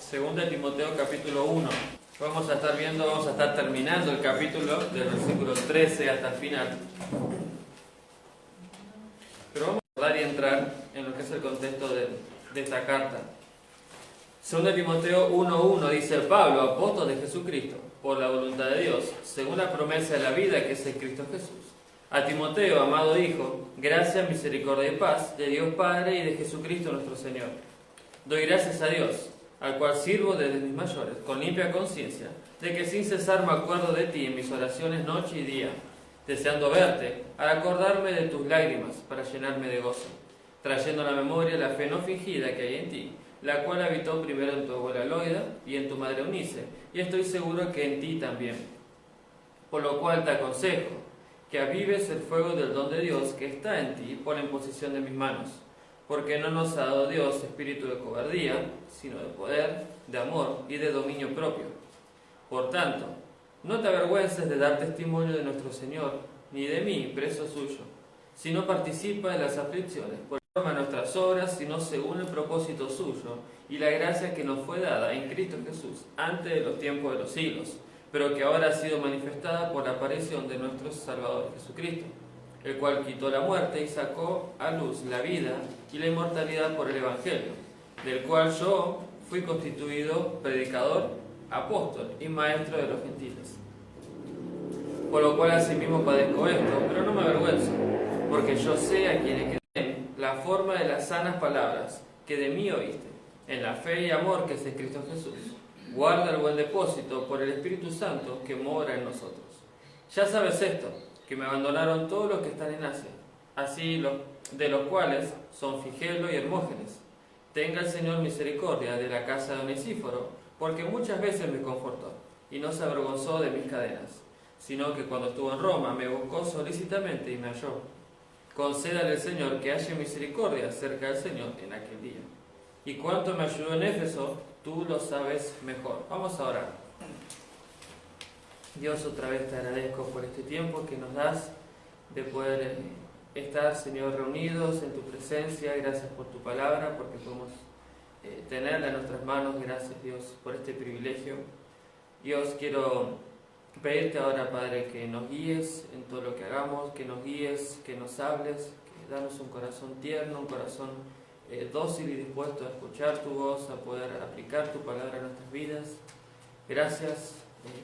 2 Timoteo capítulo 1. Vamos a estar terminando el capítulo del versículo 13 hasta el final. Pero vamos a hablar y entrar en lo que es el contexto de esta carta. 2 Timoteo 1:1 dice: Pablo, apóstol de Jesucristo, por la voluntad de Dios, según la promesa de la vida que es en Cristo Jesús. A Timoteo, amado hijo, gracia, misericordia y paz de Dios Padre y de Jesucristo nuestro Señor. Doy gracias a Dios, al cual sirvo desde mis mayores, con limpia conciencia, de que sin cesar me acuerdo de ti en mis oraciones noche y día, deseando verte, al acordarme de tus lágrimas, para llenarme de gozo, trayendo a la memoria la fe no fingida que hay en ti, la cual habitó primero en tu abuela Loida y en tu madre Eunice, y estoy seguro que en ti también. Por lo cual te aconsejo que avives el fuego del don de Dios que está en ti por la imposición de mis manos, porque no nos ha dado Dios espíritu de cobardía, sino de poder, de amor y de dominio propio. Por tanto, no te avergüences de dar testimonio de nuestro Señor, ni de mí, preso suyo, sino participa de las aflicciones, por forma de nuestras obras, sino según el propósito suyo, y la gracia que nos fue dada en Cristo Jesús, antes de los tiempos de los siglos, pero que ahora ha sido manifestada por la aparición de nuestro Salvador Jesucristo, el cual quitó la muerte y sacó a luz la vida y la inmortalidad por el Evangelio, del cual yo fui constituido predicador, apóstol y maestro de los gentiles. Por lo cual asimismo padezco esto, pero no me avergüenzo, porque yo sé a quienes creen la forma de las sanas palabras que de mí oíste, en la fe y amor que es en Cristo Jesús. Guarda el buen depósito por el Espíritu Santo que mora en nosotros. Ya sabes esto, que me abandonaron todos los que están en Asia, así de los cuales son Figelo y Hermógenes. Tenga el Señor misericordia de la casa de Onesíforo, porque muchas veces me confortó, y no se avergonzó de mis cadenas, sino que cuando estuvo en Roma me buscó solícitamente y me halló. Concédale el Señor que haya misericordia cerca del Señor en aquel día. Y cuánto me ayudó en Éfeso, tú lo sabes mejor. Vamos a orar. Dios, otra vez te agradezco por este tiempo que nos das de poder estar, Señor, reunidos en tu presencia. Gracias por tu palabra, porque podemos tenerla en nuestras manos. Gracias, Dios, por este privilegio. Dios, quiero pedirte ahora, Padre, que nos guíes en todo lo que hagamos, que nos guíes, que nos hables, que danos un corazón tierno, un corazón dócil y dispuesto a escuchar tu voz, a poder aplicar tu palabra en nuestras vidas. Gracias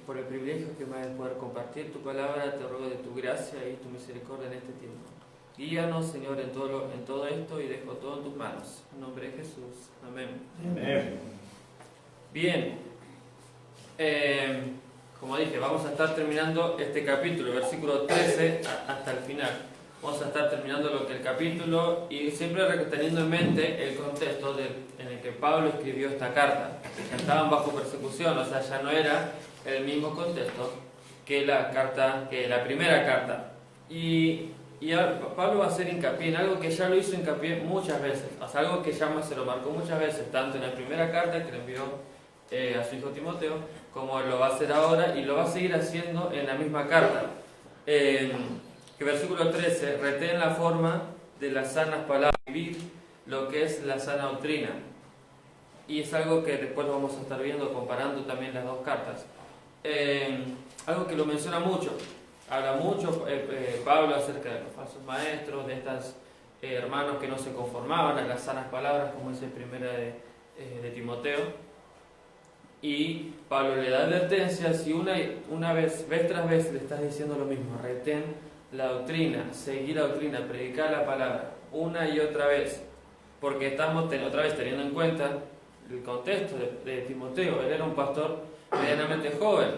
por el privilegio que me da de poder compartir tu palabra. Te ruego de tu gracia y tu misericordia en este tiempo. Guíanos, Señor, en todo esto y dejo todo en tus manos. En nombre de Jesús. Amén. Amén. Bien. Como dije, vamos a estar terminando este capítulo, versículo 13 hasta el final. Vamos a estar terminando lo que el capítulo y siempre teniendo en mente el contexto en el que Pablo escribió esta carta. Ya estaban bajo persecución, o sea, ya no era el mismo contexto que la primera carta. Y Pablo va a hacer hincapié en algo que ya lo hizo hincapié muchas veces, o sea, algo que ya se lo marcó muchas veces, tanto en la primera carta que le envió a su hijo Timoteo, como lo va a hacer ahora y lo va a seguir haciendo en la misma carta. Que versículo 13, retén la forma de las sanas palabras, vivir lo que es la sana doctrina. Y es algo que después lo vamos a estar viendo, comparando también las dos cartas. Algo que lo menciona mucho, habla mucho Pablo acerca de los falsos maestros, de estos hermanos que no se conformaban a las sanas palabras, como es el primero de Timoteo. Y Pablo le da advertencias y una vez tras vez le estás diciendo lo mismo: retén la doctrina, seguir la doctrina, predicar la palabra, una y otra vez, porque estamos otra vez teniendo en cuenta el contexto de Timoteo. Él era un pastor medianamente joven,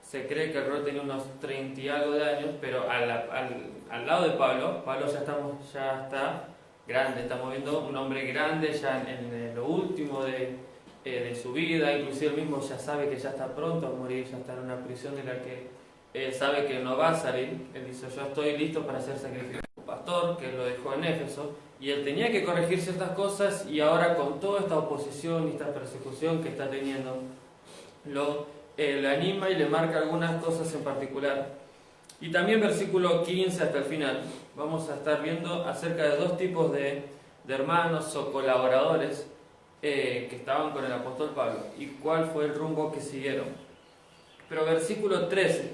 se cree que el rol tenía unos 30 y algo de años, pero al lado de Pablo ya está grande, estamos viendo un hombre grande ya en lo último de su vida. Inclusive él mismo ya sabe que ya está pronto a morir, ya está en una prisión de la que él sabe que no va a salir. Él dice: yo estoy listo para ser sacrificado. Un pastor que lo dejó en Éfeso, y él tenía que corregir ciertas cosas, y ahora con toda esta oposición y esta persecución que está teniendo, le anima y le marca algunas cosas en particular. Y también versículo 15 hasta el final vamos a estar viendo acerca de dos tipos de hermanos o colaboradores que estaban con el apóstol Pablo y cuál fue el rumbo que siguieron. Pero versículo 13,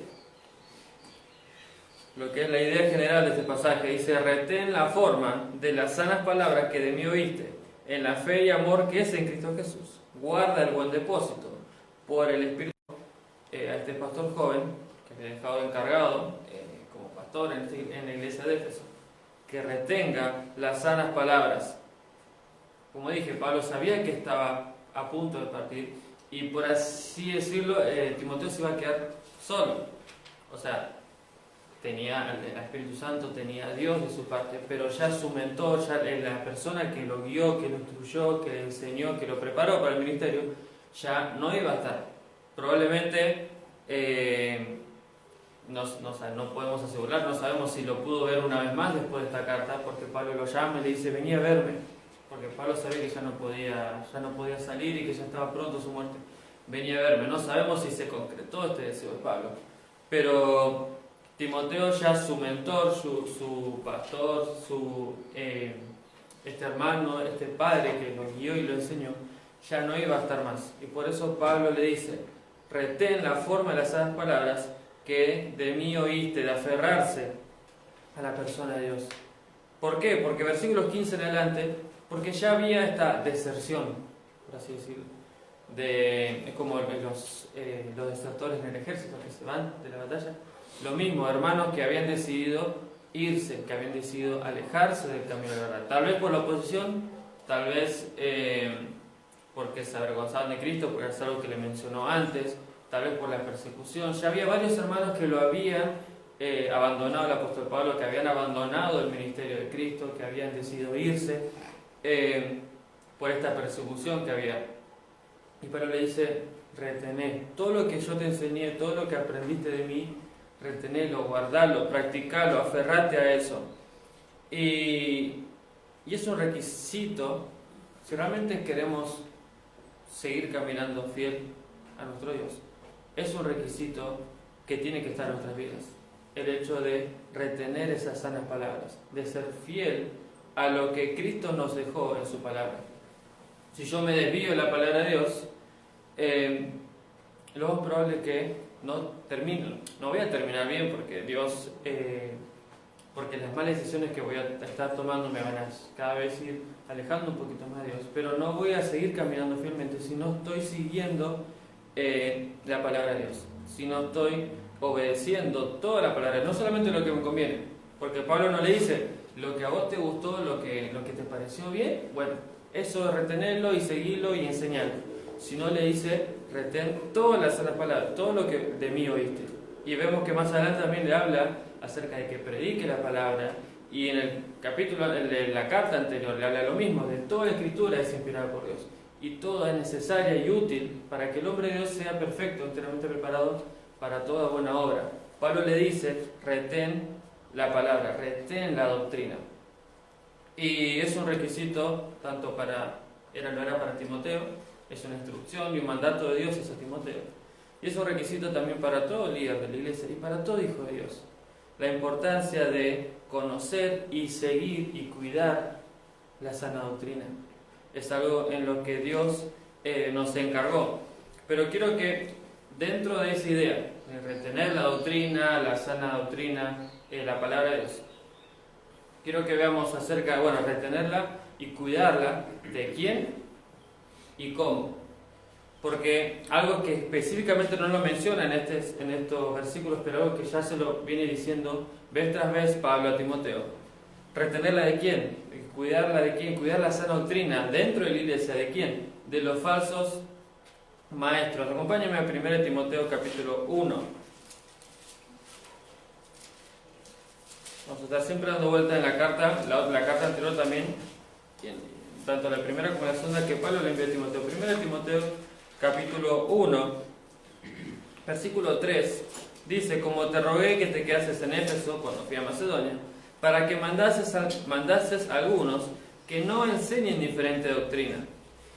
lo que es la idea general de este pasaje, dice: retén la forma de las sanas palabras que de mí oíste, en la fe y amor que es en Cristo Jesús. Guarda el buen depósito por el Espíritu a este pastor joven que había dejado encargado como pastor en la iglesia de Éfeso, que retenga las sanas palabras. Como dije, Pablo sabía que estaba a punto de partir y, por así decirlo, Timoteo se iba a quedar solo. O sea, tenía al Espíritu Santo, tenía a Dios de su parte, pero ya su mentor, ya la persona que lo guió, que lo instruyó, que le enseñó, que lo preparó para el ministerio, ya no iba a estar. Probablemente no podemos asegurar, no sabemos si lo pudo ver una vez más después de esta carta, porque Pablo lo llama y le dice: vení a verme, porque Pablo sabía que ya no podía salir y que ya estaba pronto su muerte. Vení a verme. No sabemos si se concretó este deseo de Pablo, pero Timoteo, ya su mentor, su pastor, este hermano, este padre que lo guió y lo enseñó, ya no iba a estar más. Y por eso Pablo le dice: retén la forma de las sanas palabras que de mí oíste, de aferrarse a la persona de Dios. ¿Por qué? Porque versículos 15 en adelante, porque ya había esta deserción, por así decirlo, es como los desertores en el ejército que se van de la batalla. Lo mismo, hermanos que habían decidido irse, que habían decidido alejarse del camino de la verdad. Tal vez por la oposición, tal vez porque se avergonzaban de Cristo, porque es algo que le mencionó antes, tal vez por la persecución. Ya había varios hermanos que lo habían abandonado el apóstol Pablo, que habían abandonado el ministerio de Cristo, que habían decidido irse por esta persecución que había. Y Pablo le dice: retené todo lo que yo te enseñé, todo lo que aprendiste de mí, retenelo, guardalo, practicalo, aferrate a eso. Y es un requisito si realmente queremos seguir caminando fiel a nuestro Dios. Es un requisito que tiene que estar en nuestras vidas, el hecho de retener esas sanas palabras, de ser fiel a lo que Cristo nos dejó en su palabra. Si yo me desvío de la palabra de Dios, lo más probable es que no voy a terminar bien, porque porque las malas decisiones que voy a estar tomando me van a cada vez ir alejando un poquito más de Dios, pero no voy a seguir caminando fielmente si no estoy siguiendo la palabra de Dios, si no estoy obedeciendo toda la palabra, no solamente lo que me conviene, porque Pablo no le dice: lo que a vos te gustó, lo que te pareció bien, bueno, eso es retenerlo y seguirlo y enseñarlo, sino le dice: retén todas las sanas palabras, todo lo que de mí oíste. Y vemos que más adelante también le habla acerca de que predique la palabra, y en el capítulo, en la carta anterior, le habla lo mismo: de toda la escritura es inspirada por Dios, y toda es necesaria y útil para que el hombre de Dios sea perfecto, enteramente preparado para toda buena obra. Pablo le dice: retén la palabra, retén la doctrina. Y es un requisito tanto no era para Timoteo, es una instrucción y un mandato de Dios hacia Timoteo. Y es un requisito también para todo líder de la iglesia y para todo hijo de Dios. La importancia de conocer y seguir y cuidar la sana doctrina. Es algo en lo que Dios nos encargó. Pero quiero que dentro de esa idea de retener la doctrina, la sana doctrina, la palabra de Dios, quiero que veamos acerca, retenerla y cuidarla, ¿de quién y cómo? Porque algo que específicamente no lo menciona en estos versículos, pero algo que ya se lo viene diciendo vez tras vez Pablo a Timoteo. ¿Retenerla de quién? ¿Cuidarla de quién? Cuidar la sana doctrina dentro de la iglesia, ¿de quién? De los falsos maestros. Acompáñame a 1 Timoteo capítulo 1. Vamos a estar siempre dando vuelta en la carta, la carta anterior también, tanto la primera como la segunda, que Pablo le envió a Timoteo. 1 Timoteo capítulo 1, versículo 3, dice: como te rogué que te quedases en Éfeso cuando fui a Macedonia, para que mandases a algunos que no enseñen diferente doctrina,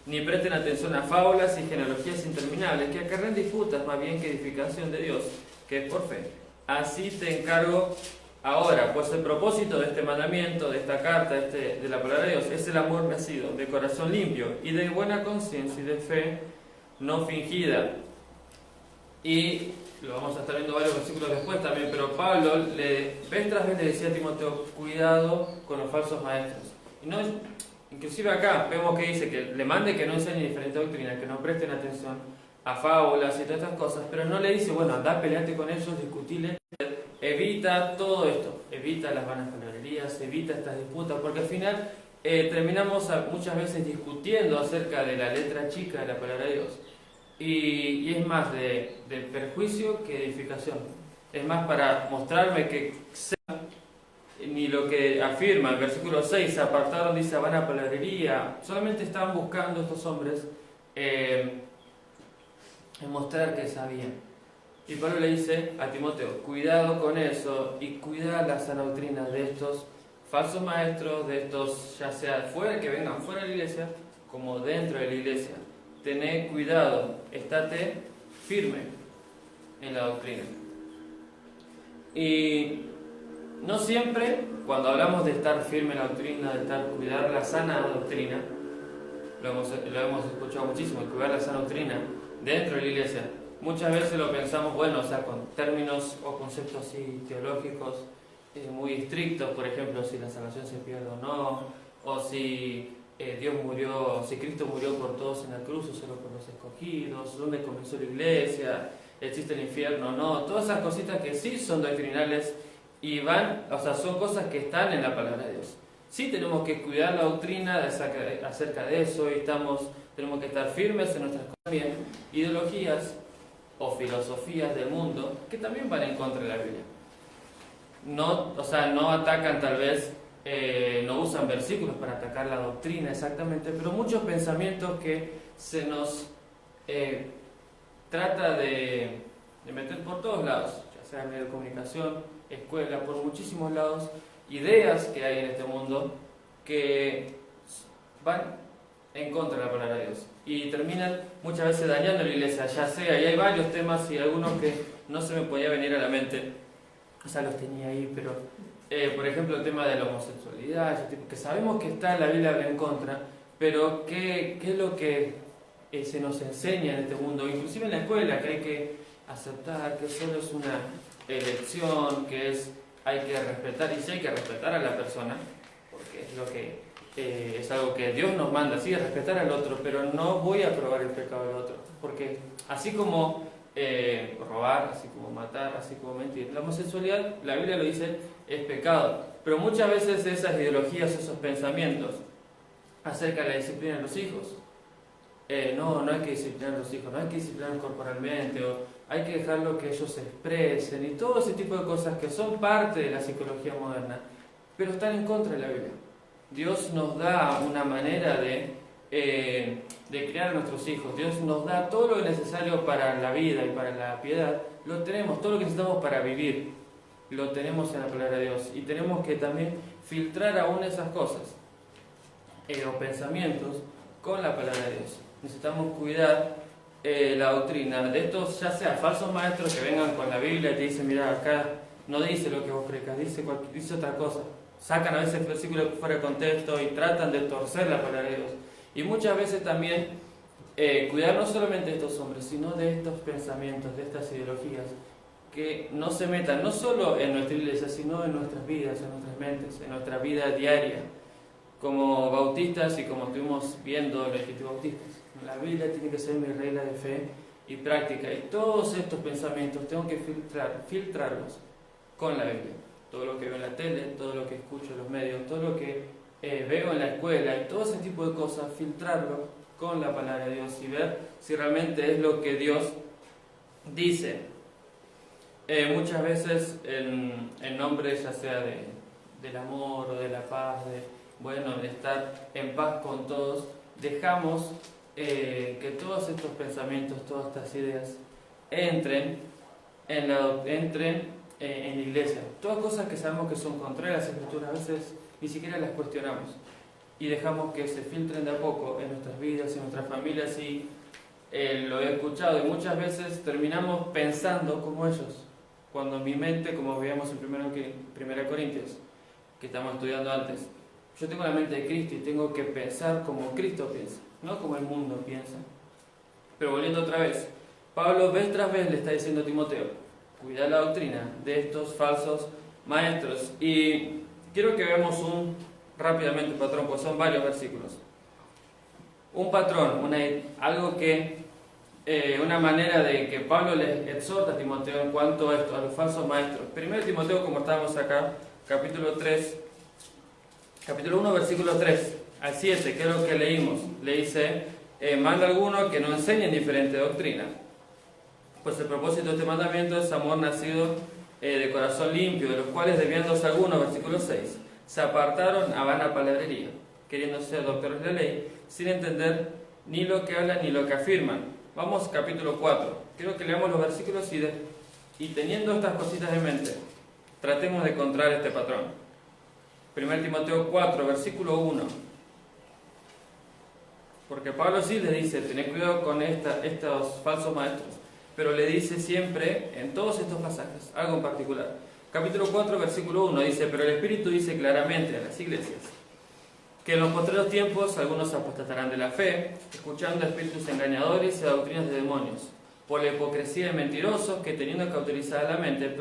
ni presten atención a fábulas y genealogías interminables, que acarrean disputas más bien que edificación de Dios, que es por fe. Así te encargo Ahora, pues el propósito de este mandamiento, de esta carta, de la palabra de Dios, es el amor nacido de corazón limpio y de buena conciencia y de fe no fingida. Y lo vamos a estar viendo varios versículos después también, pero Pablo vez tras vez le decía a Timoteo, cuidado con los falsos maestros. Y no, inclusive acá vemos que dice que le mande que no enseñen diferentes doctrinas, que no presten atención a fábulas y todas estas cosas, pero no le dice, bueno, anda, peleate con ellos, discutile, evita todo esto, evita las vanas palabrerías, evita estas disputas, porque al final terminamos muchas veces discutiendo acerca de la letra chica de la palabra de Dios. Y es más de perjuicio que edificación. Es más para mostrarme que ni lo que afirma el versículo 6, se apartaron, dice, van a palabrería. Solamente estaban buscando estos hombres en mostrar que sabían. Y Pablo le dice a Timoteo, cuidado con eso y cuida la sana doctrina de estos falsos maestros, de estos ya sea fuera, que vengan fuera de la iglesia, como dentro de la iglesia. Tené cuidado, estate firme en la doctrina. Y no siempre, cuando hablamos de estar firme en la doctrina, de cuidar la sana doctrina, lo hemos escuchado muchísimo, cuidar la sana doctrina dentro de la iglesia. Muchas veces lo pensamos, bueno, o sea, con términos o conceptos así teológicos muy estrictos, por ejemplo, si la salvación se pierde o no, o si Dios murió, si Cristo murió por todos en la cruz o solo por los escogidos, dónde comenzó la iglesia, existe el infierno o no, todas esas cositas que sí son doctrinales y o sea, son cosas que están en la palabra de Dios. Sí tenemos que cuidar la doctrina acerca de eso y tenemos que estar firmes en nuestras cosas, bien, ideologías o filosofías del mundo que también van en contra de la Biblia. No, o sea, no atacan tal vez, no usan versículos para atacar la doctrina exactamente, pero muchos pensamientos que se nos trata de meter por todos lados, ya sea en medio de comunicación, escuela, por muchísimos lados, ideas que hay en este mundo que van en contra de la palabra de Dios y terminan muchas veces dañando la iglesia, ya sea, y hay varios temas y algunos que no se me podía venir a la mente, o sea, los tenía ahí, pero por ejemplo el tema de la homosexualidad, que sabemos que está en la Biblia en contra, pero ¿qué es lo que se nos enseña en este mundo, inclusive en la escuela, que hay que aceptar que solo es una elección, hay que respetar, y sí hay que respetar a la persona, porque es lo que es algo que Dios nos manda, sí, respetar al otro, pero no voy a aprobar el pecado del otro, porque así como robar, así como matar, así como mentir, la homosexualidad, la Biblia lo dice, es pecado, pero muchas veces esas ideologías, esos pensamientos acerca de la disciplina de los hijos, no hay que disciplinar a los hijos, no hay que disciplinar corporalmente, o hay que dejarlo que ellos se expresen, y todo ese tipo de cosas que son parte de la psicología moderna, pero están en contra de la Biblia. Dios nos da una manera de criar a nuestros hijos. Dios nos da todo lo necesario para la vida y para la piedad. Lo tenemos, todo lo que necesitamos para vivir, lo tenemos en la palabra de Dios. Y tenemos que también filtrar aún esas cosas o pensamientos con la palabra de Dios. Necesitamos cuidar la doctrina de estos, ya sea falsos maestros que vengan con la Biblia y te dicen, mira, acá no dice lo que vos predicas, dice otra cosa. Sacan a veces versículos fuera de contexto y tratan de torcer la palabra de Dios. Y muchas veces también cuidar no solamente de estos hombres, sino de estos pensamientos, de estas ideologías, que no se metan no solo en nuestra iglesia, sino en nuestras vidas, en nuestras mentes, en nuestra vida diaria, como bautistas y como estuvimos viendo en el Espíritu Bautistas. La Biblia tiene que ser mi regla de fe y práctica, y todos estos pensamientos tengo que filtrarlos con la Biblia. Todo lo que veo en la tele, todo lo que escucho en los medios, todo lo que veo en la escuela y todo ese tipo de cosas, filtrarlo con la palabra de Dios y ver si realmente es lo que Dios dice. Muchas veces en nombre ya sea del amor o de la paz, de estar en paz con todos, dejamos que todos estos pensamientos, todas estas ideas entren en la iglesia. Todas cosas que sabemos que son contrarias a las Escrituras, a veces ni siquiera las cuestionamos y dejamos que se filtren de a poco en nuestras vidas, en nuestras familias, y lo he escuchado y muchas veces terminamos pensando como ellos, cuando mi mente, como veíamos en 1 Corintios, que estamos estudiando antes, yo tengo la mente de Cristo y tengo que pensar como Cristo piensa, no como el mundo piensa. Pero volviendo otra vez, Pablo vez tras vez le está diciendo a Timoteo, cuida la doctrina de estos falsos maestros. Y quiero que veamos rápidamente un patrón, pues son varios versículos. Un patrón, una manera de que Pablo le exhorta a Timoteo en cuanto a esto, a los falsos maestros. 1 Timoteo, como estábamos acá, capítulo 1, versículo 3 al 7, que es lo que leímos. Le dice, manda a alguno que no enseñen diferente doctrina. Pues el propósito de este mandamiento es amor nacido de corazón limpio, de los cuales desviándose algunos, versículo 6, se apartaron a vana palabrería, queriendo ser doctores de la ley, sin entender ni lo que hablan ni lo que afirman. Vamos capítulo 4. Quiero que leamos los versículos y teniendo estas cositas en mente, tratemos de encontrar este patrón. 1 Timoteo 4, versículo 1. Porque Pablo sí le dice, tened cuidado con estos falsos maestros, pero le dice siempre, en todos estos pasajes, algo en particular. Capítulo 4, versículo 1 dice, pero el Espíritu dice claramente a las iglesias, que en los postreros tiempos algunos apostatarán de la fe, escuchando a espíritus engañadores y a doctrinas de demonios, por la hipocresía de mentirosos que teniendo cauterizada la mente,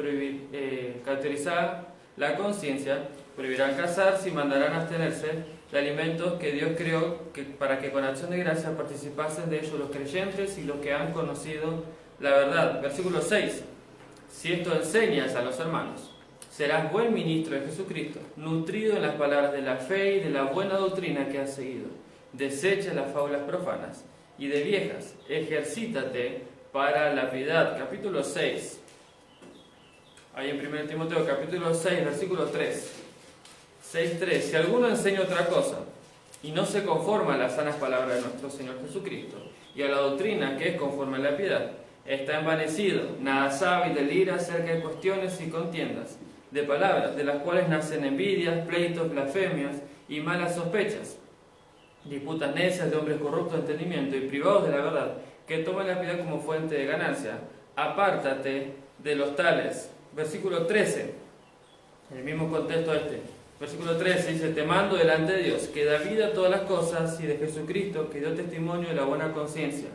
cauterizada la conciencia, prohibirán casarse y mandarán abstenerse de alimentos que Dios creó para que con acción de gracia participasen de ellos los creyentes y los que han conocido la verdad. Versículo 6. Si esto enseñas a los hermanos, serás buen ministro de Jesucristo, nutrido en las palabras de la fe y de la buena doctrina que has seguido. Desecha las fábulas profanas y de viejas, ejercítate para la piedad. Capítulo 6. Ahí en 1 Timoteo, capítulo 6, versículo 3. 6.3. Si alguno enseña otra cosa y no se conforma a las sanas palabras de nuestro Señor Jesucristo y a la doctrina que es conforme a la piedad, está envanecido, nada sabe y delira acerca de cuestiones y contiendas, de palabras, de las cuales nacen envidias, pleitos, blasfemias y malas sospechas, disputas necias de hombres corruptos de entendimiento y privados de la verdad, que toman la piedad como fuente de ganancia. Apártate de los tales. Versículo 13, en el mismo contexto Versículo 13 dice, te mando delante de Dios, que da vida a todas las cosas, y de Jesucristo, que dio testimonio de la buena conciencia,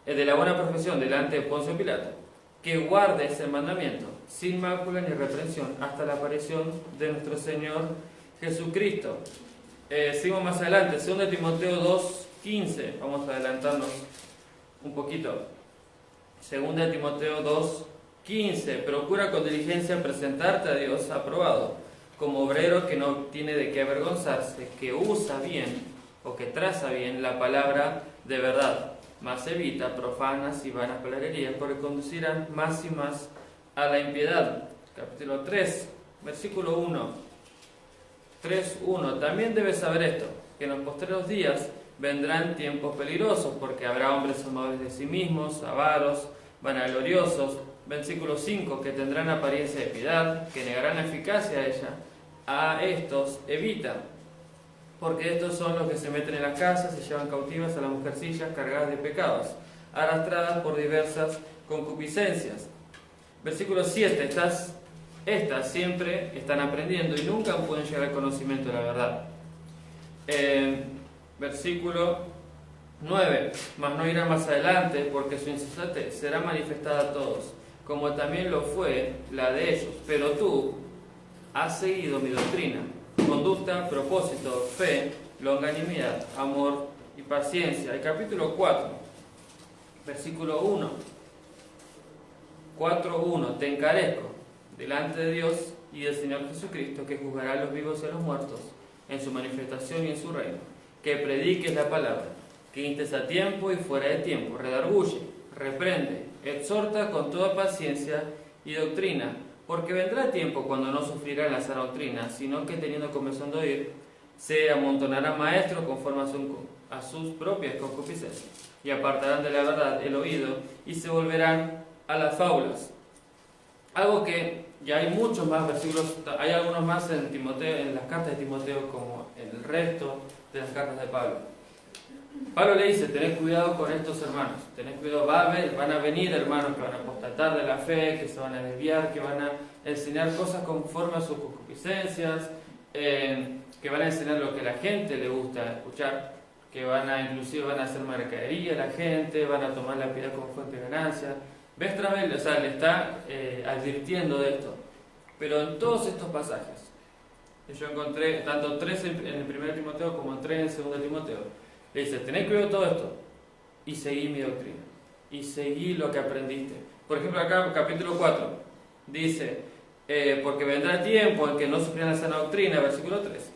de la buena profesión delante de Poncio Pilato, que guardes el mandamiento, sin mácula ni reprensión, hasta la aparición de nuestro Señor Jesucristo. Seguimos más adelante, 2 Timoteo 2:15, vamos a adelantarnos un poquito. 2 Timoteo 2:15, procura con diligencia presentarte a Dios aprobado, como obrero que no tiene de qué avergonzarse, que usa bien o que traza bien la palabra de verdad, mas evita profanas y vanas palabrerías, porque conducirán más y más a la impiedad. Capítulo 3, versículo 1. 3:1. También debes saber esto, que en los postreros días vendrán tiempos peligrosos, porque habrá hombres amadores de sí mismos, avaros, vanagloriosos. Versículo 5, que tendrán apariencia de piedad, que negarán la eficacia de ella. A estos evita, porque estos son los que se meten en las casas y llevan cautivas a las mujercillas cargadas de pecados, arrastradas por diversas concupiscencias. Versículo 7, estas siempre están aprendiendo y nunca pueden llegar al conocimiento de la verdad. Versículo 9, mas no irá más adelante, porque su insensatez será manifestada a todos, como también lo fue la de ellos. Pero tú has seguido mi doctrina, conducta, propósito, fe, longanimidad, amor y paciencia. El capítulo 4, versículo 1. 4:1. Te encarezco delante de Dios y del Señor Jesucristo, que juzgará a los vivos y a los muertos en su manifestación y en su reino, que prediques la palabra, que instes a tiempo y fuera de tiempo, redarguye, reprende, exhorta con toda paciencia y doctrina, porque vendrá tiempo cuando no sufrirán la sana doctrina, sino que teniendo comezón de oír, se amontonarán maestros conforme a sus propias concupiscencias, y apartarán de la verdad el oído, y se volverán a las fábulas. Algo que ya hay muchos más versículos, hay algunos más en Timoteo, en las cartas de Timoteo, como en el resto de las cartas de Pablo. Pablo le dice, tened cuidado con estos hermanos, tened cuidado, van a venir hermanos que van a apostatar de la fe, que se van a desviar, que van a enseñar cosas conforme a sus concupiscencias, que van a enseñar lo que a la gente le gusta escuchar, que inclusive van a hacer mercadería a la gente, van a tomar la piedad como fuente de ganancia. ¿Ves, Travel? O sea, le está advirtiendo de esto. Pero en todos estos pasajes, yo encontré tanto 3 en el 1 Timoteo como 3 en el 2 Timoteo, le dice, tened cuidado de todo esto y seguí mi doctrina, y seguí lo que aprendiste. Por ejemplo, acá capítulo 4 dice, porque vendrá tiempo en que no sufrirán la sana doctrina, versículo 3.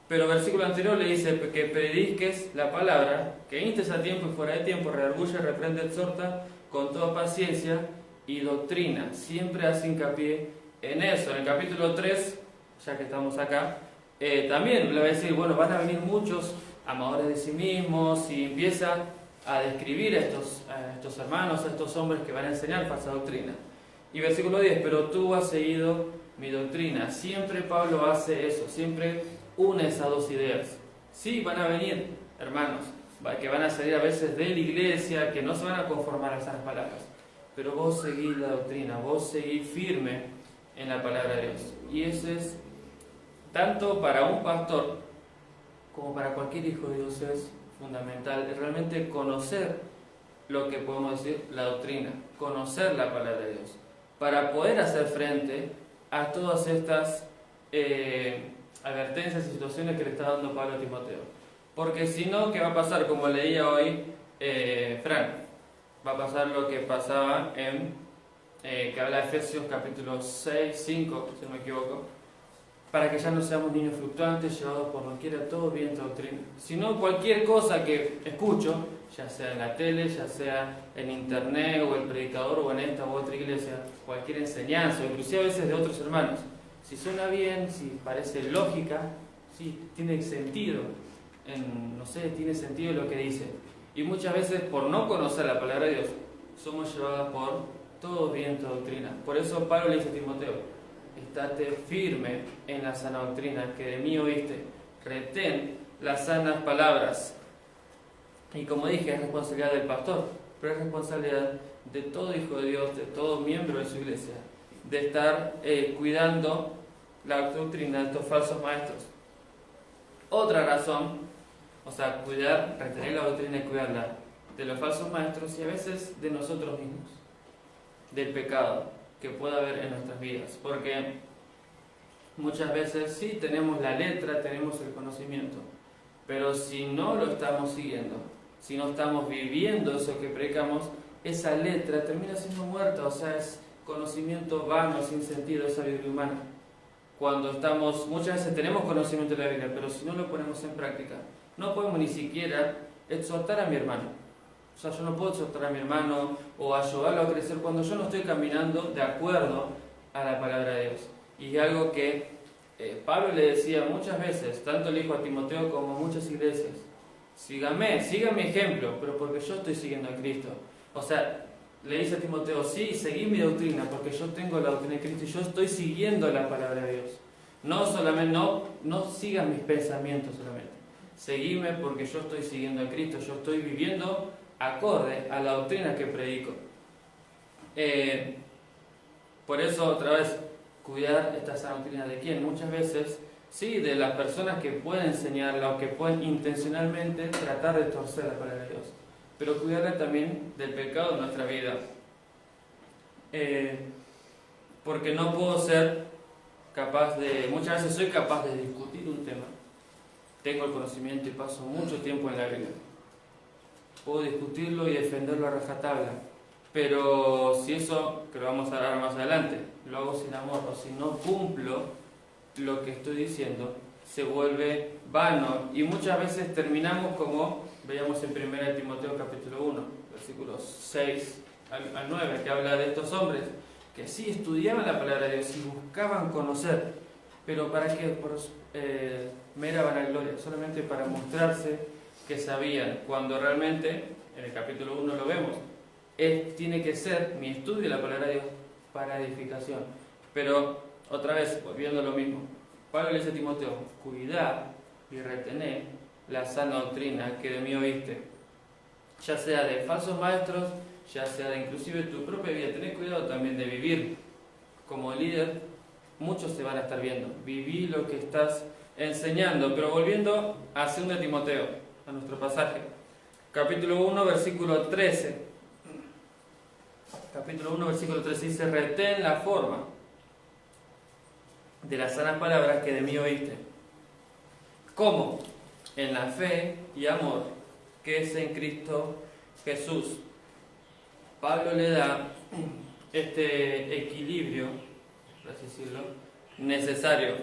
Pero el versículo anterior le dice que prediques la palabra, que instes a tiempo y fuera de tiempo, redarguye, reprende, exhorta con toda paciencia y doctrina. Siempre hace hincapié en eso. En el capítulo 3, ya que estamos acá, también le va a decir, bueno, van a venir muchos amadores de sí mismos, y empieza a describir a estos hermanos, a estos hombres que van a enseñar falsa doctrina. Y versículo 10, pero tú has seguido mi doctrina. Siempre Pablo hace eso, siempre une esas dos ideas. Sí, van a venir hermanos que van a salir a veces de la iglesia, que no se van a conformar a esas palabras, pero vos seguís la doctrina, vos seguís firme en la palabra de Dios. Y eso es tanto para un pastor como para cualquier hijo de Dios, es fundamental, es realmente conocer lo que podemos decir, la doctrina, conocer la palabra de Dios, para poder hacer frente a todas estas advertencias y situaciones que le está dando Pablo a Timoteo. Porque si no, ¿qué va a pasar? Como leía hoy Frank, va a pasar lo que pasaba en, que habla de Efesios capítulo 6, 5, si no me equivoco, para que ya no seamos niños fluctuantes, llevados por doquiera todo viento de doctrina. Sino cualquier cosa que escucho, ya sea en la tele, ya sea en internet, o el predicador, o en esta u otra iglesia, cualquier enseñanza, o inclusive a veces de otros hermanos, si suena bien, si parece lógica, si tiene sentido, no sé, tiene sentido lo que dice. Y muchas veces, por no conocer la palabra de Dios, somos llevados por todo viento de doctrina. Por eso Pablo le dice a Timoteo, estate firme en la sana doctrina que de mí oíste, retén las sanas palabras. Y como dije, es responsabilidad del pastor, pero es responsabilidad de todo hijo de Dios, de todo miembro de su iglesia, de estar cuidando la doctrina de estos falsos maestros. Otra razón, o sea, retener la doctrina y cuidarla de los falsos maestros, y a veces de nosotros mismos, del pecado que pueda haber en nuestras vidas, porque muchas veces sí tenemos la letra, tenemos el conocimiento, pero si no lo estamos siguiendo, si no estamos viviendo eso que predicamos, esa letra termina siendo muerta, o sea, es conocimiento vano, sin sentido, es sabiduría humana. Cuando muchas veces tenemos conocimiento de la Biblia, pero si no lo ponemos en práctica, no podemos ni siquiera exhortar a mi hermano. O sea, yo no puedo exhortar a mi hermano o ayudarlo a crecer cuando yo no estoy caminando de acuerdo a la palabra de Dios. Y es algo que Pablo le decía muchas veces, tanto le dijo a Timoteo como a muchas iglesias, sigan mi ejemplo, pero porque yo estoy siguiendo a Cristo. O sea, le dice a Timoteo, sí, seguí mi doctrina, porque yo tengo la doctrina de Cristo y yo estoy siguiendo la palabra de Dios. No solamente, no sigas mis pensamientos solamente. Seguime porque yo estoy siguiendo a Cristo, yo estoy viviendo acorde a la doctrina que predico. Por eso, otra vez, cuidar esta sana doctrina de quién. Muchas veces, sí, de las personas que pueden enseñarla o que pueden intencionalmente tratar de torcer la palabra de Dios, pero cuidarla también del pecado de nuestra vida. Porque no puedo ser capaz muchas veces soy capaz de discutir un tema, tengo el conocimiento y paso mucho tiempo en la Biblia. Puedo discutirlo y defenderlo a rajatabla, pero si eso, que lo vamos a hablar más adelante, lo hago sin amor o si no cumplo lo que estoy diciendo, se vuelve vano y muchas veces terminamos como veíamos en 1 Timoteo capítulo 1, versículos 6 al 9, que habla de estos hombres que sí estudiaban la palabra de Dios y buscaban conocer, pero ¿para qué? Por mera vanagloria, solamente para mostrarse que sabían, cuando realmente, en el capítulo 1 lo vemos, tiene que ser mi estudio de la palabra de Dios para edificación. Pero, otra vez, volviendo a lo mismo, Pablo le dice a Timoteo, cuidad y retener la sana doctrina que de mí oíste, ya sea de falsos maestros, ya sea de inclusive tu propia vida. Tenés cuidado también de vivir como líder. Muchos se van a estar viendo. Viví lo que estás enseñando. Pero volviendo a 2 Timoteo, a nuestro pasaje. Capítulo 1, versículo 13. Capítulo 1, versículo 13 dice: retén la forma de las sanas palabras que de mí oíste. ¿Cómo? En la fe y amor que es en Cristo Jesús. Pablo le da este equilibrio, por así decirlo, necesario.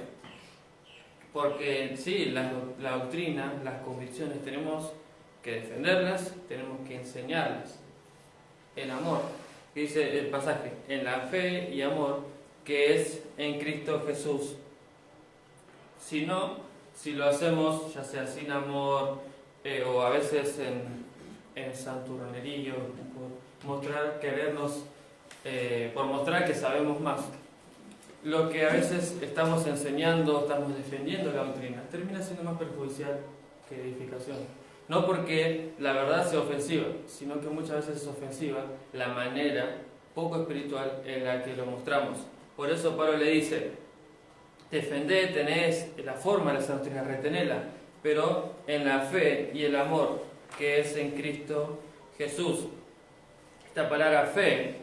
Porque sí, la doctrina, las convicciones, tenemos que defenderlas, tenemos que enseñarlas en amor. Que dice el pasaje, en la fe y amor que es en Cristo Jesús. Si no, si lo hacemos ya sea sin amor o a veces en santurronería, por mostrar que sabemos más, lo que a veces estamos enseñando, estamos defendiendo la doctrina, termina siendo más perjudicial que edificación. No porque la verdad sea ofensiva, sino que muchas veces es ofensiva la manera poco espiritual en la que lo mostramos. Por eso Pablo le dice: defendé, tenés la forma de la doctrina, retenela, pero en la fe y el amor que es en Cristo Jesús. Esta palabra fe,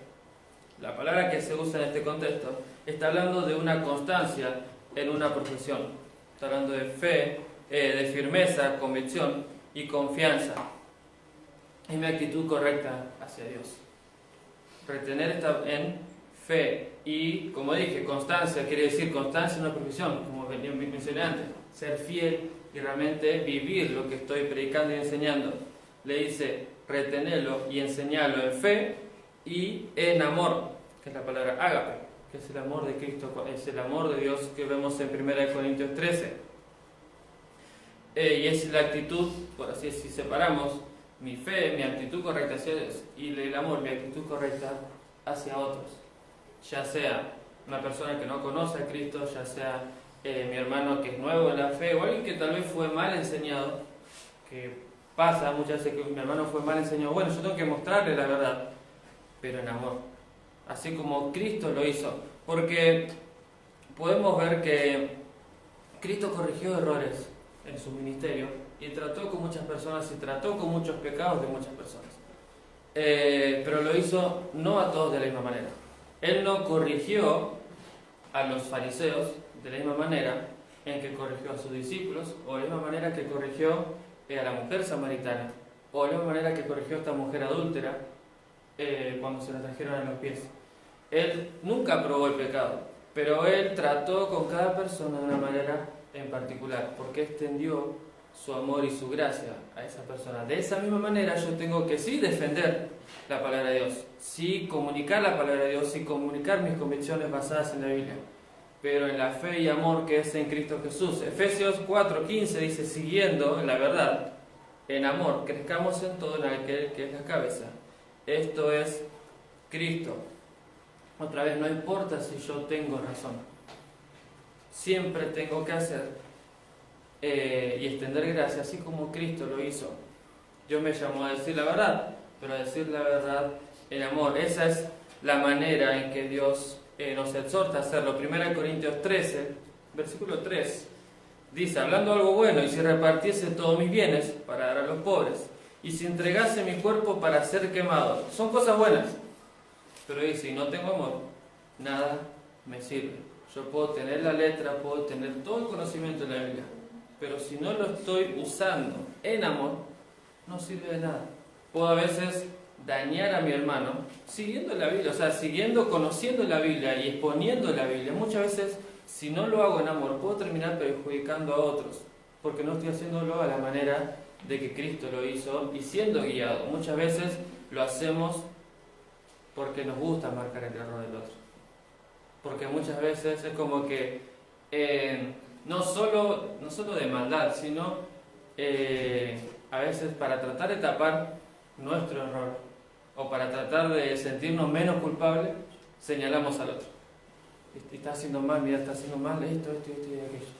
la palabra que se usa en este contexto, está hablando de una constancia en una profesión. Está hablando de fe, de firmeza, convicción y confianza. Es mi actitud correcta hacia Dios. Retener esta en fe y, como dije, constancia quiere decir constancia en una profesión, como mencioné antes, ser fiel y realmente vivir lo que estoy predicando y enseñando. Le dice: retenerlo y enseñarlo en fe y en amor, que es la palabra ágape, que es el amor de Cristo, es el amor de Dios que vemos en 1 Corintios 13. Y es la actitud, por así decir, separamos mi fe, mi actitud correcta hacia Dios, y el amor, mi actitud correcta hacia otros. Ya sea una persona que no conoce a Cristo, ya sea mi hermano que es nuevo en la fe, o alguien que tal vez fue mal enseñado, que pasa muchas veces que mi hermano fue mal enseñado. Bueno, yo tengo que mostrarle la verdad, pero en amor, así como Cristo lo hizo, porque podemos ver que Cristo corrigió errores en su ministerio y trató con muchas personas y trató con muchos pecados de muchas personas, pero lo hizo no a todos de la misma manera. Él no corrigió a los fariseos de la misma manera en que corrigió a sus discípulos, o de la misma manera que corrigió a la mujer samaritana, o de la misma manera que corrigió a esta mujer adúltera cuando se la trajeron a los pies. Él nunca aprobó el pecado, pero él trató con cada persona de una manera en particular, porque extendió su amor y su gracia a esa persona. De esa misma manera yo tengo que sí defender la palabra de Dios, sí comunicar la palabra de Dios, sí comunicar mis convicciones basadas en la Biblia, pero en la fe y amor que es en Cristo Jesús. Efesios 4:15 dice: siguiendo la verdad, en amor, crezcamos en todo en aquel que es la cabeza. Esto es Cristo. Otra vez, no importa si yo tengo razón, siempre tengo que hacer y extender gracia, así como Cristo lo hizo. Dios me llamó a decir la verdad, pero a decir la verdad en amor. Esa es la manera en que Dios nos exhorta a hacerlo. 1 Corintios 13, versículo 3, dice: hablando algo bueno, y si repartiese todos mis bienes para dar a los pobres, y si entregase mi cuerpo para ser quemado. Son cosas buenas, pero dice: y no tengo amor, nada me sirve. Yo puedo tener la letra, puedo tener todo el conocimiento de la Biblia, pero si no lo estoy usando en amor, no sirve de nada. Puedo a veces dañar a mi hermano siguiendo la Biblia, o sea, conociendo la Biblia y exponiendo la Biblia. Muchas veces, si no lo hago en amor, puedo terminar perjudicando a otros, porque no estoy haciéndolo a la manera de que Cristo lo hizo y siendo guiado. Muchas veces lo hacemos porque nos gusta marcar el error del otro, porque muchas veces es como que no solo de maldad, sino a veces para tratar de tapar nuestro error o para tratar de sentirnos menos culpables, señalamos al otro. Está haciendo mal, mira, está haciendo mal esto y aquello.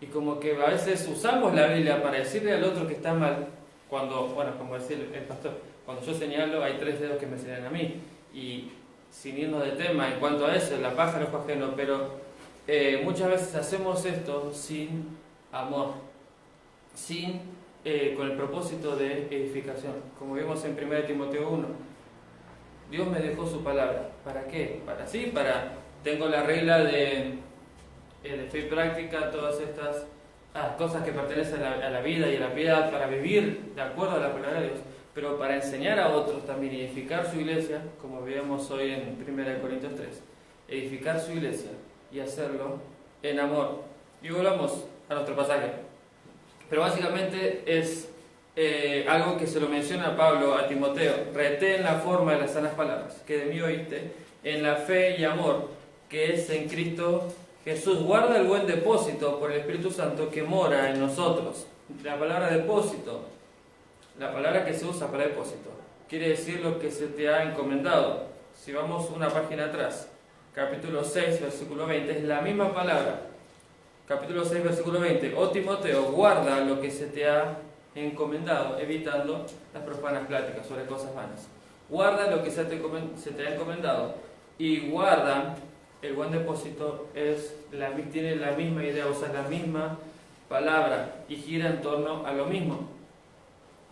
Y como que a veces usamos la Biblia para decirle al otro que está mal, cuando, bueno, como decía el pastor, cuando yo señalo hay 3 dedos que me señalan a mí. Y sin irnos de tema en cuanto a eso, la paja no es ajeno, pero muchas veces hacemos esto sin amor, con el propósito de edificación. Como vimos en 1 Timoteo 1, Dios me dejó su palabra. ¿Para qué? Tengo la regla de fe y práctica, todas estas cosas que pertenecen a la vida y a la piedad, para vivir de acuerdo a la palabra de Dios, pero para enseñar a otros también, edificar su iglesia, como vemos hoy en 1 Corintios 3, edificar su iglesia y hacerlo en amor. Y volvamos a nuestro pasaje. Pero básicamente es algo que se lo menciona Pablo a Timoteo: retén la forma de las sanas palabras que de mí oíste, en la fe y amor que es en Cristo Jesús. Guarda el buen depósito por el Espíritu Santo que mora en nosotros. La palabra depósito, la palabra que se usa para depósito, quiere decir lo que se te ha encomendado. Si vamos una página atrás, capítulo 6, versículo 20, es la misma palabra. Capítulo 6, versículo 20. Oh Timoteo, guarda lo que se te ha encomendado, evitando las profanas pláticas sobre cosas vanas. Guarda lo que se te ha encomendado y guarda el buen depósito. Tiene la misma idea, usa la misma palabra y gira en torno a lo mismo.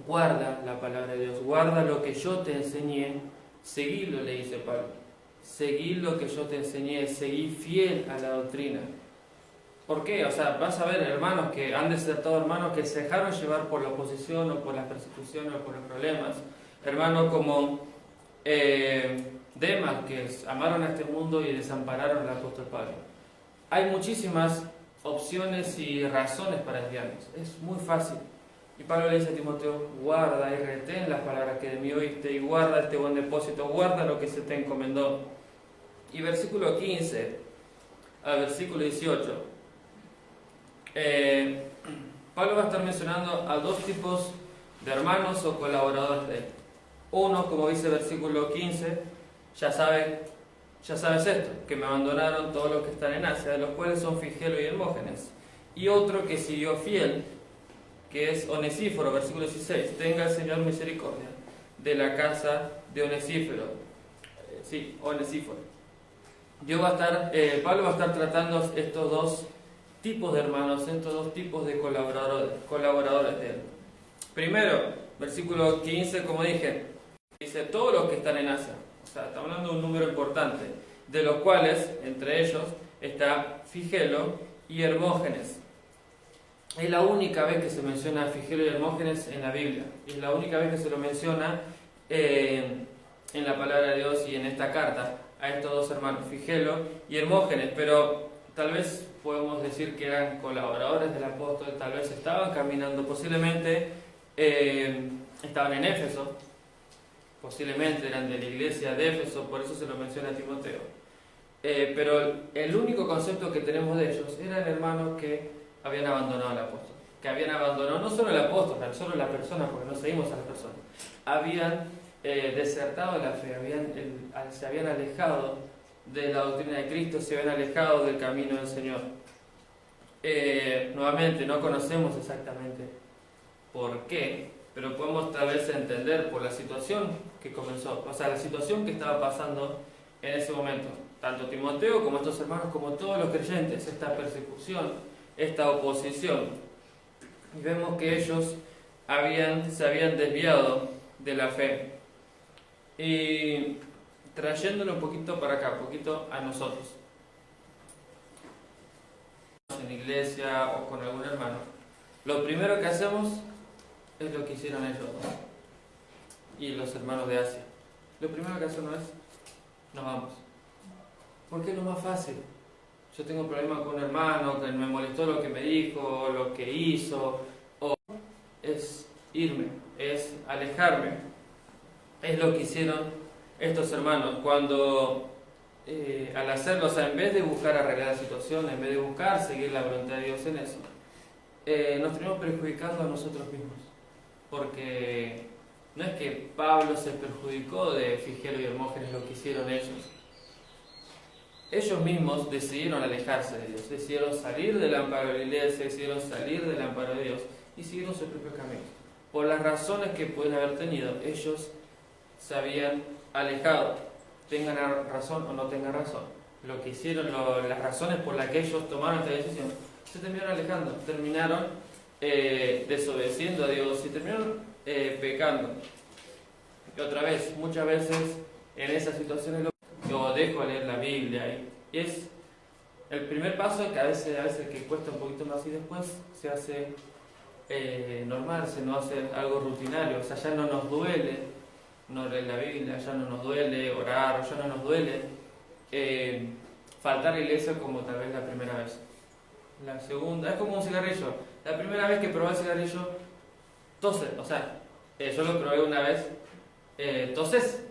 Guarda la palabra de Dios, guarda lo que yo te enseñé, seguilo, le dice Pablo. Seguí lo que yo te enseñé, seguí fiel a la doctrina. ¿Por qué? O sea, vas a ver hermanos que han desertado, hermanos que se dejaron llevar por la oposición o por las persecuciones o por los problemas. Hermanos como Demas, que amaron a este mundo y desampararon al apóstol Pablo. Hay muchísimas opciones y razones para desviarnos. Es muy fácil. Y Pablo le dice a Timoteo: guarda y retén las palabras que de mí oíste, y guarda este buen depósito, guarda lo que se te encomendó. Y versículo 15 al versículo 18. Pablo va a estar mencionando a 2 tipos de hermanos o colaboradores de él. Uno, como dice el versículo 15, ya sabes esto, que me abandonaron todos los que están en Asia, de los cuales son Figelo y Hermógenes. Y otro que siguió fiel, que es Onesíforo, versículo 16, tenga el Señor misericordia de la casa de Onesíforo. Onesíforo. Pablo va a estar tratando estos 2 tipos de hermanos, estos 2 tipos de colaboradores de él. Primero, versículo 15, como dije, dice todos los que están en Asia. O sea, está hablando de un número importante, de los cuales, entre ellos, está Figelo y Hermógenes. Es la única vez que se menciona a Figelo y Hermógenes en la Biblia. Es la única vez que se lo menciona en la palabra de Dios y en esta carta a estos 2 hermanos, Figelo y Hermógenes. Pero tal vez podemos decir que eran colaboradores del apóstol, tal vez estaban caminando, posiblemente estaban en Éfeso, posiblemente eran de la iglesia de Éfeso, por eso se lo menciona a Timoteo. Pero el único concepto que tenemos de ellos eran hermanos que habían abandonado al apóstol, que habían abandonado no solo el apóstol, solo la persona, porque no seguimos a la persona, habían desertado de la fe, se habían alejado de la doctrina de Cristo, se habían alejado del camino del Señor. Nuevamente, no conocemos exactamente por qué, pero podemos tal vez entender por la situación que comenzó, o sea, la situación que estaba pasando en ese momento. Tanto Timoteo como estos hermanos, como todos los creyentes, esta persecución, esta oposición. Y vemos que ellos se habían desviado de la fe. Y trayéndolo un poquito para acá, un poquito a nosotros. En iglesia o con algún hermano, lo primero que hacemos es lo que hicieron ellos y los hermanos de Asia. Lo primero que hacemos es: nos vamos. Porque es lo más fácil. Yo tengo un problema con un hermano que me molestó lo que me dijo, lo que hizo, o es irme, es alejarme. Es lo que hicieron estos hermanos cuando al hacerlo, o sea, en vez de buscar arreglar la situación, en vez de buscar seguir la voluntad de Dios en eso, nos tenemos perjudicando a nosotros mismos. Porque no es que Pablo se perjudicó de Figelo y Hermógenes lo que hicieron ellos. ellos mismos decidieron alejarse de Dios, decidieron salir del amparo de la iglesia, decidieron salir del amparo de Dios y siguieron su propio camino. Por las razones que pueden haber tenido, ellos se habían alejado, tengan razón o no tengan razón. Lo que hicieron, las razones por las que ellos tomaron esta decisión, se terminaron alejando, terminaron desobedeciendo a Dios y terminaron pecando. Y otra vez, muchas veces en esas situaciones yo dejo de leer la Biblia y es el primer paso que a veces que cuesta un poquito más y después se hace normal, se nos hace algo rutinario, o sea, ya no nos duele no leer la Biblia, ya no nos duele orar, ya no nos duele faltar a la iglesia como tal vez la primera vez. La segunda, es como un cigarrillo, la primera vez que probé el cigarrillo, toses, o sea, yo lo probé una vez, toses.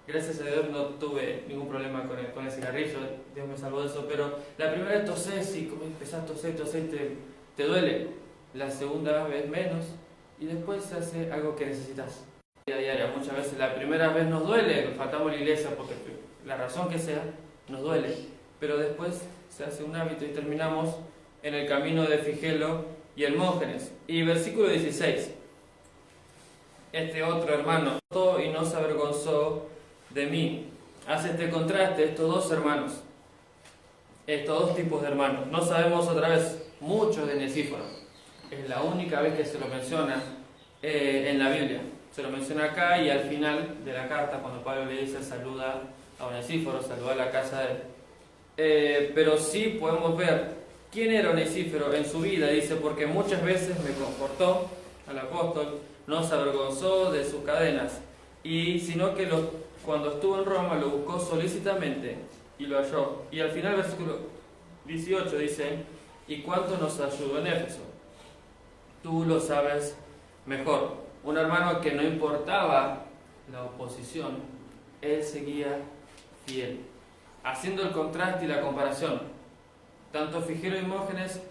Gracias a Dios no tuve ningún problema con el cigarrillo, Dios me salvó de eso, pero la primera vez toses y como empezás a toser, te duele. La segunda vez menos y después se hace algo que necesitas. Diaria, muchas veces la primera vez nos duele, faltamos a la iglesia porque la razón que sea, nos duele, pero después se hace un hábito y terminamos en el camino de Figelo y Hermógenes. Y versículo 16, este otro hermano y no se avergonzó de mí. Hace este contraste, estos dos hermanos, estos dos tipos de hermanos. No sabemos otra vez mucho de Onesíforo, es la única vez que se lo menciona en la Biblia. Se lo menciona acá y al final de la carta, cuando Pablo le dice saluda a Onesíforo, saluda a la casa de él. Pero sí podemos ver quién era Onesíforo en su vida. Dice, porque muchas veces me confortó al apóstol, no se avergonzó de sus cadenas, y sino que cuando estuvo en Roma lo buscó solícitamente y lo halló. Y al final, versículo 18 dice, ¿y cuánto nos ayudó en Éfeso? Tú lo sabes mejor. Un hermano que no importaba la oposición, él seguía fiel. Haciendo el contraste y la comparación, tanto Figelo y Hermógenes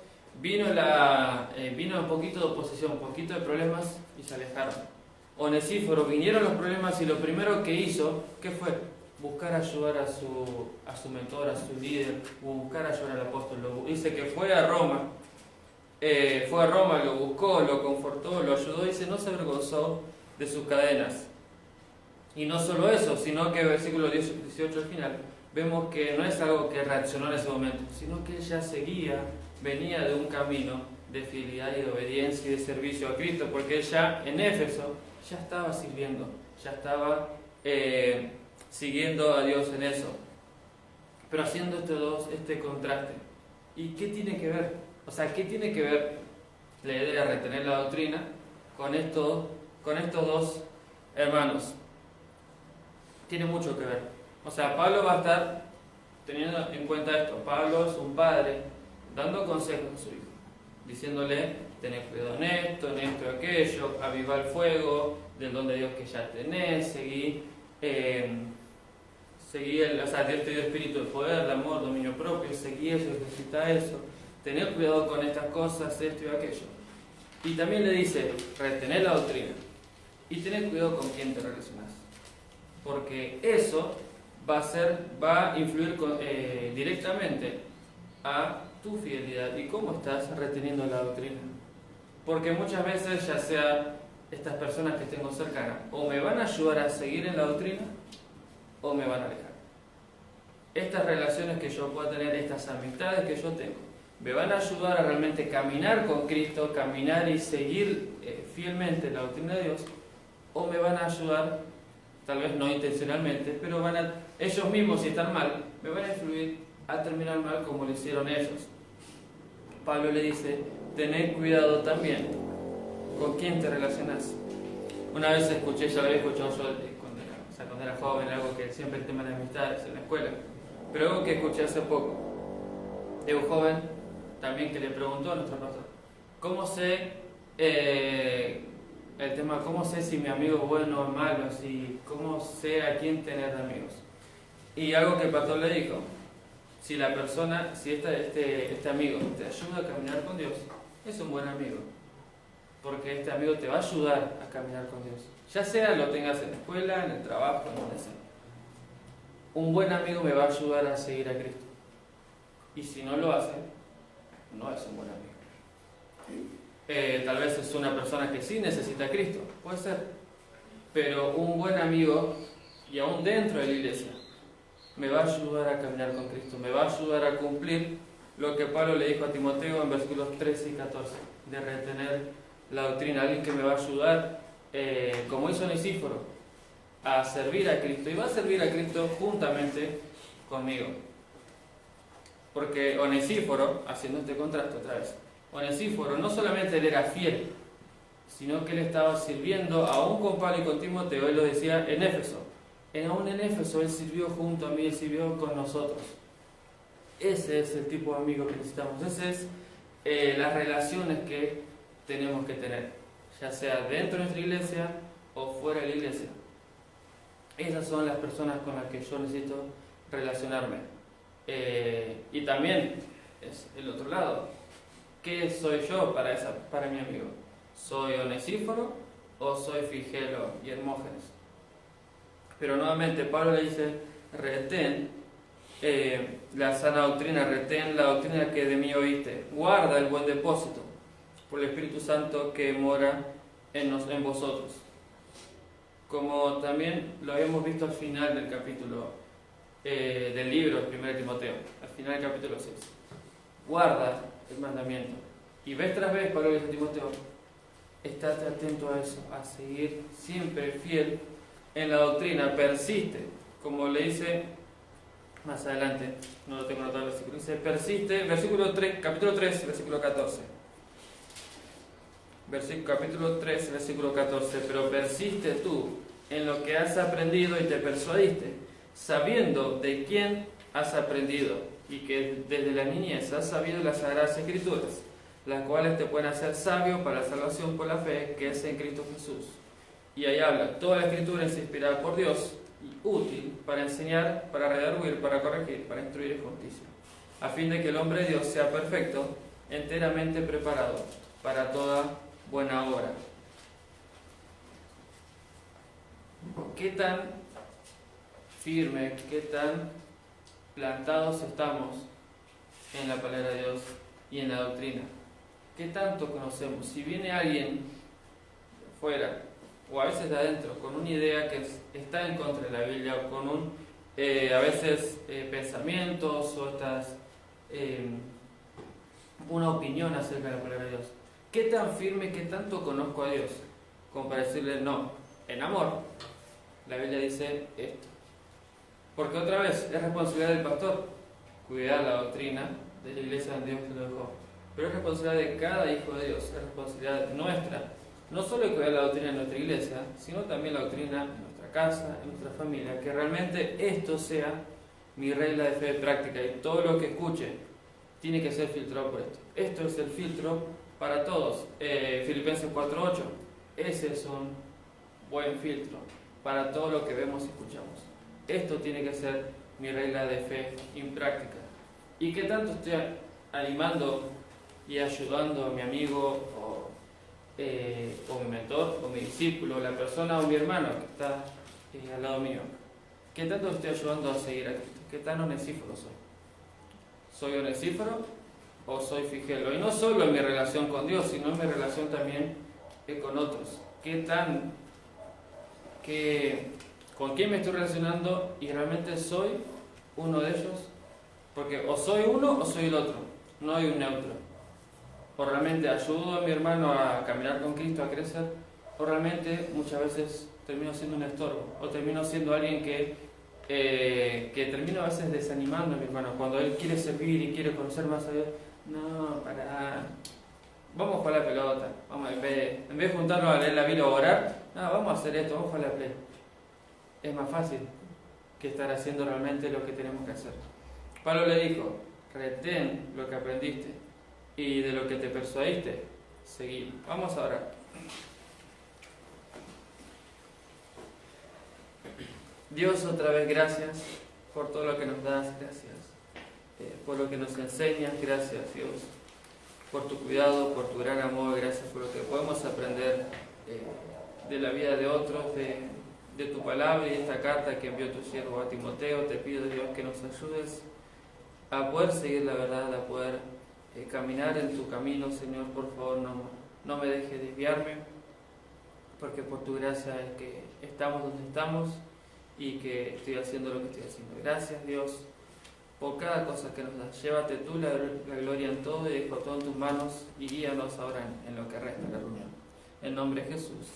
vino un poquito de oposición, un poquito de problemas y se alejaron. Onesíforo, vinieron los problemas y lo primero que hizo, ¿qué fue? Buscar ayudar a su mentor, a su líder, buscar ayudar al apóstol. Dice que fue a Roma, lo buscó, lo confortó, lo ayudó, dice, no se avergonzó de sus cadenas. Y no solo eso, sino que versículo 18 al final, vemos que no es algo que reaccionó en ese momento, sino que él ya venía de un camino de fidelidad y de obediencia y de servicio a Cristo, porque él ya en Éfeso ya estaba sirviendo, ya estaba siguiendo a Dios en eso. Pero haciendo este contraste. ¿Y qué tiene que ver? O sea, ¿qué tiene que ver la idea de retener la doctrina con estos dos hermanos? Tiene mucho que ver. O sea, Pablo va a estar teniendo en cuenta esto. Pablo es un padre dando consejos a su hijo, diciéndole, tenés cuidado en esto y aquello, aviva el fuego del don de Dios que ya tenés, seguí Dios te dio espíritu de poder, de amor, dominio propio, seguí eso, ejercita eso, tenés cuidado con estas cosas, esto y aquello. Y también le dice, retener la doctrina y tener cuidado con quién te relacionás, porque eso va a influir directamente a tu fidelidad y cómo estás reteniendo la doctrina. Porque muchas veces, ya sea estas personas que tengo cercanas, o me van a ayudar a seguir en la doctrina, o me van a alejar. Estas relaciones que yo pueda tener, estas amistades que yo tengo, me van a ayudar a realmente caminar con Cristo, caminar y seguir fielmente la doctrina de Dios, o me van a ayudar, tal vez no intencionalmente, pero ellos mismos, si están mal, me van a influir a terminar mal como lo hicieron ellos. Pablo le dice, tened cuidado también con quién te relacionas. Una vez escuché, ya lo había escuchado yo cuando era joven, algo que siempre el tema de amistades en la escuela, pero algo que escuché hace poco de un joven también que le preguntó a nuestro pastor, ¿cómo sé cómo sé si mi amigo es bueno o malo, cómo sé a quién tener de amigos? Y algo que el pastor le dijo, si este amigo te ayuda a caminar con Dios, es un buen amigo, porque este amigo te va a ayudar a caminar con Dios, ya sea lo tengas en la escuela, en el trabajo, en donde sea. un buen amigo me va a ayudar a seguir a Cristo. Y si no lo hace, no es un buen amigo. Tal vez es una persona que sí necesita a Cristo, puede ser. Pero un buen amigo, y aún dentro de la iglesia, me va a ayudar a caminar con Cristo, me va a ayudar a cumplir lo que Pablo le dijo a Timoteo en versículos 13 y 14, de retener la doctrina. Alguien que me va a ayudar, como hizo Onesíforo, a servir a Cristo, y va a servir a Cristo juntamente conmigo. Porque Onesíforo, haciendo este contraste otra vez, Onesíforo no solamente él era fiel, sino que él estaba sirviendo aún con Pablo y con Timoteo. Él lo decía en Éfeso. Aún en Éfeso él sirvió junto a mí, él sirvió con nosotros. Ese es el tipo de amigo que necesitamos. Esas es las relaciones que tenemos que tener, ya sea dentro de nuestra iglesia o fuera de la iglesia. Esas son las personas con las que yo necesito relacionarme. Y también es el otro lado. ¿Qué soy yo para mi amigo? ¿Soy Onesíforo o soy Figelo y Hermógenes? Pero nuevamente Pablo le dice, retén la sana doctrina, retén la doctrina que de mí oíste, guarda el buen depósito por el Espíritu Santo que mora en vosotros. Como también lo habíamos visto al final del capítulo del libro 1 Timoteo, al final del capítulo 6. Guarda el mandamiento. Y vez tras vez, Pablo le dice a Timoteo, estate atento a eso, a seguir siempre fiel en la doctrina, persiste, como le dice más adelante, no lo tengo anotado el versículo, dice persiste, versículo 3, capítulo 3, versículo 14. Capítulo 3, versículo 14, pero persiste tú en lo que has aprendido y te persuadiste, sabiendo de quién has aprendido y que desde la niñez has sabido las Sagradas Escrituras, las cuales te pueden hacer sabio para la salvación por la fe que es en Cristo Jesús. Y ahí habla, toda la Escritura es inspirada por Dios y útil para enseñar, para redarguir, para corregir, para instruir en justicia, a fin de que el hombre de Dios sea perfecto, enteramente preparado para toda buena obra. ¿Qué tan firme, qué tan plantados estamos en la palabra de Dios y en la doctrina? ¿Qué tanto conocemos? Si viene alguien de afuera o a veces de adentro con una idea que está en contra de la Biblia o con a veces pensamientos o una opinión acerca de la palabra de Dios, ¿qué tan firme, qué tanto conozco a Dios? Como para decirle no, en amor. La Biblia dice esto. Porque otra vez, es responsabilidad del pastor cuidar la doctrina de la iglesia donde Dios te lo dejó. Pero es responsabilidad de cada hijo de Dios, es responsabilidad nuestra. No solo cuidar la doctrina de nuestra iglesia, sino también la doctrina en nuestra casa, en nuestra familia. Que realmente esto sea mi regla de fe de práctica y todo lo que escuche tiene que ser filtrado por esto. Esto es el filtro para todos. Filipenses 4:8. Ese es un buen filtro para todo lo que vemos y escuchamos. Esto tiene que ser mi regla de fe en práctica. ¿Y qué tanto estoy animando y ayudando a mi amigo o mi mentor o mi discípulo, la persona o mi hermano que está al lado mío? ¿Qué tanto estoy ayudando a seguir a Cristo? ¿Qué tan onesíforo soy? ¿Soy onesíforo o soy figelo? Y no solo en mi relación con Dios, sino en mi relación también con otros. ¿Con quién me estoy relacionando y realmente soy uno de ellos? Porque o soy uno o soy el otro, no hay un neutro. O realmente ayudo a mi hermano a caminar con Cristo, a crecer, o realmente muchas veces termino siendo un estorbo, o termino siendo alguien que termino a veces desanimando a mi hermano cuando él quiere servir y quiere conocer más a Dios. No, vamos a jugar la pelota, en vez de juntarnos a leer la Biblia o orar, vamos a hacer esto, vamos a jugar la play. Es más fácil que estar haciendo realmente lo que tenemos que hacer. Pablo le dijo, retén lo que aprendiste y de lo que te persuadiste, seguí. Vamos a orar. Dios, otra vez gracias por todo lo que nos das, gracias por lo que nos enseñas, gracias Dios por tu cuidado, por tu gran amor, gracias por lo que podemos aprender de la vida de otros, de tu palabra y de esta carta que envió tu siervo a Timoteo, te pido, Dios, que nos ayudes a poder seguir la verdad, a poder caminar en tu camino, Señor. Por favor, no me dejes desviarme, porque por tu gracia es que estamos donde estamos y que estoy haciendo lo que estoy haciendo. Gracias, Dios, por cada cosa que nos das. Llévate tú la gloria en todo y dejo todo en tus manos y guíanos ahora en lo que resta de la reunión. En nombre de Jesús.